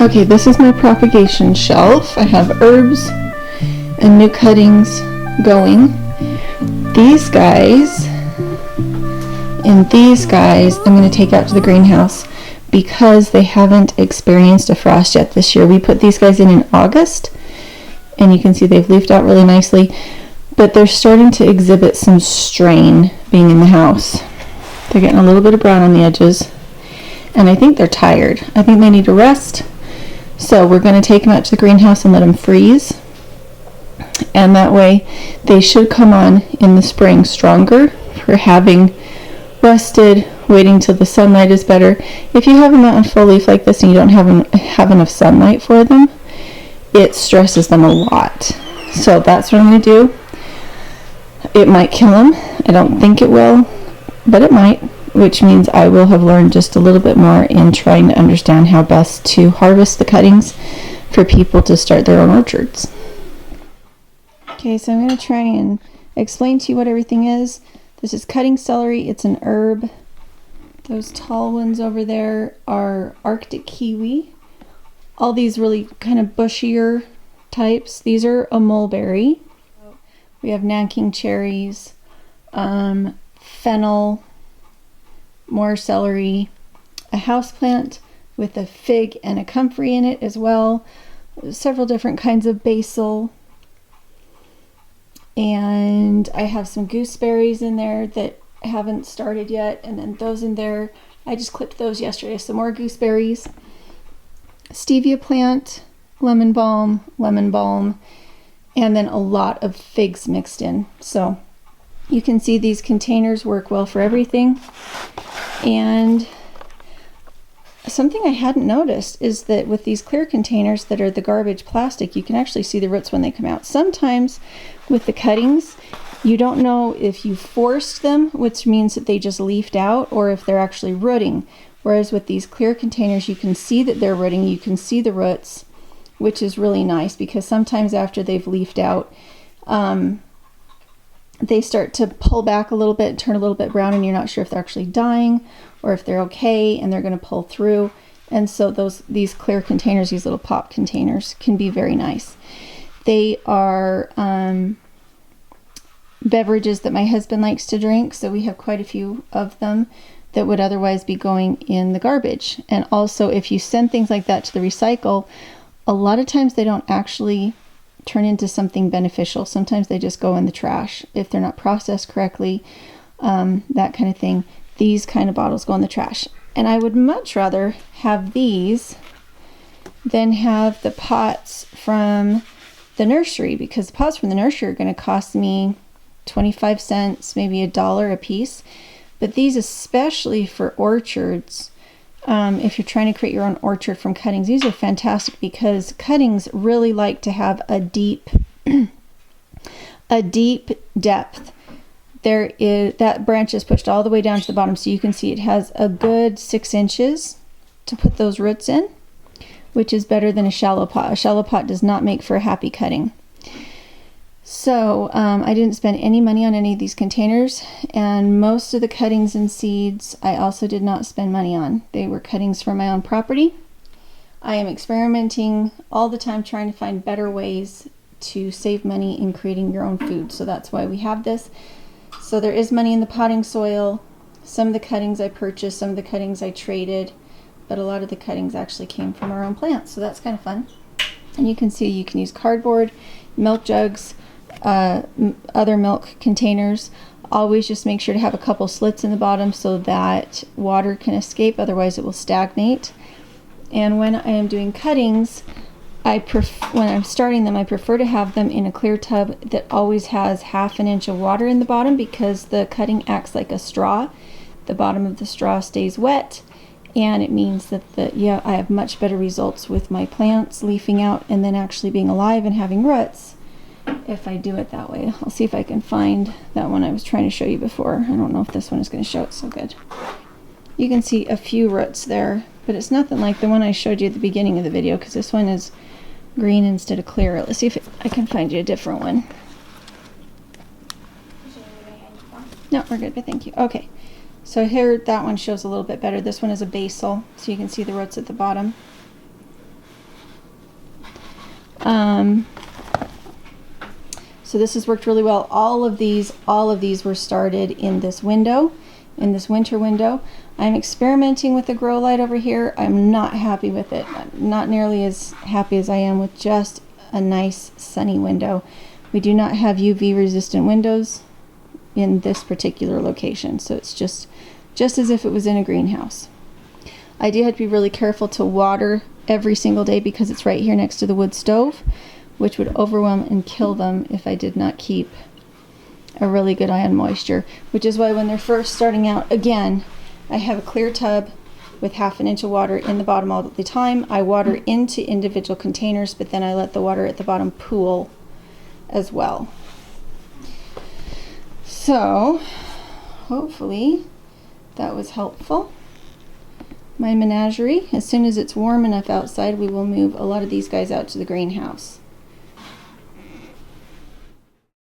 Okay, this is my propagation shelf. I have herbs and new cuttings going. These guys and these guys I'm going to take out to the greenhouse because they haven't experienced a frost yet this year. We put these guys in August, and you can see they've leafed out really nicely, but they're starting to exhibit some strain being in the house. They're getting a little bit of brown on the edges, and I think they're tired. I think they need a rest. So we're going to take them out to the greenhouse and let them freeze. And that way they should come on in the spring stronger for having rested, waiting till the sunlight is better. If you have them out in full leaf like this and you don't have enough sunlight for them, it stresses them a lot. So that's what I'm going to do. It might kill them. I don't think it will, but it might. Which means I will have learned just a little bit more in trying to understand how best to harvest the cuttings for people to start their own orchards. Okay, so I'm going to try and explain to you what everything is. This is cutting celery. It's an herb. Those tall ones over there are Arctic kiwi. All these really kind of bushier types. These are a mulberry. We have Nanking cherries, fennel, more celery, a houseplant with a fig and a comfrey in it as well, several different kinds of basil, and I have some gooseberries in there that haven't started yet, and then those in there, I just clipped those yesterday. Some more gooseberries, stevia plant, lemon balm, and then a lot of figs mixed in. So you can see these containers work well for everything. And something I hadn't noticed is that with these clear containers that are the garbage plastic, you can actually see the roots when they come out. Sometimes with the cuttings, you don't know if you forced them, which means that they just leafed out, or if they're actually rooting. Whereas with these clear containers, you can see that they're rooting, you can see the roots, which is really nice because sometimes after they've leafed out, they start to pull back a little bit, turn a little bit brown, and you're not sure if they're actually dying or if they're okay and they're going to pull through. And so these clear containers, these little pop containers, can be very nice. They are beverages that my husband likes to drink, so we have quite a few of them that would otherwise be going in the garbage. And also, if you send things like that to the recycle, a lot of times they don't actually turn into something beneficial. Sometimes they just go in the trash if they're not processed correctly, that kind of thing. These kind of bottles go in the trash. And I would much rather have these than have the pots from the nursery, because the pots from the nursery are going to cost me 25 cents, maybe $1 a piece. But these, especially for orchards, if you're trying to create your own orchard from cuttings, these are fantastic because cuttings really like to have a deep depth. There is, that branch is pushed all the way down to the bottom, so you can see it has a good 6 inches to put those roots in, which is better than a shallow pot. A shallow pot does not make for a happy cutting. So I didn't spend any money on any of these containers, and most of the cuttings and seeds I also did not spend money on. They were cuttings from my own property. I am experimenting all the time trying to find better ways to save money in creating your own food. So that's why we have this. So there is money in the potting soil. Some of the cuttings I purchased, some of the cuttings I traded, but a lot of the cuttings actually came from our own plants. So that's kind of fun. And you can see you can use cardboard, milk jugs, other milk containers. Always just make sure to have a couple slits in the bottom so that water can escape, otherwise it will stagnate. And when I am doing cuttings, when I'm starting them, I prefer to have them in a clear tub that always has ½ inch of water in the bottom, because the cutting acts like a straw. The bottom of the straw stays wet, and it means that I have much better results with my plants leafing out and then actually being alive and having roots if I do it that way. I'll see if I can find that one I was trying to show you before. I don't know if this one is going to show it so good. You can see a few roots there, but it's nothing like the one I showed you at the beginning of the video, because this one is green instead of clear. Let's see if I can find you a different one. No, we're good, but thank you. Okay, so here that one shows a little bit better. This one is a basil, so you can see the roots at the bottom. So this has worked really well. All of these were started in this window, in this winter window. I'm experimenting with the grow light over here. I'm not happy with it. Not nearly as happy as I am with just a nice sunny window. We do not have UV resistant windows in this particular location, so it's just as if it was in a greenhouse. I do have to be really careful to water every single day because it's right here next to the wood stove, which would overwhelm and kill them if I did not keep a really good eye on moisture, which is why when they're first starting out, again, I have a clear tub with 1/2 inch of water in the bottom all the time. I water into individual containers, but then I let the water at the bottom pool as well. So hopefully that was helpful. My menagerie, as soon as it's warm enough outside, we will move a lot of these guys out to the greenhouse.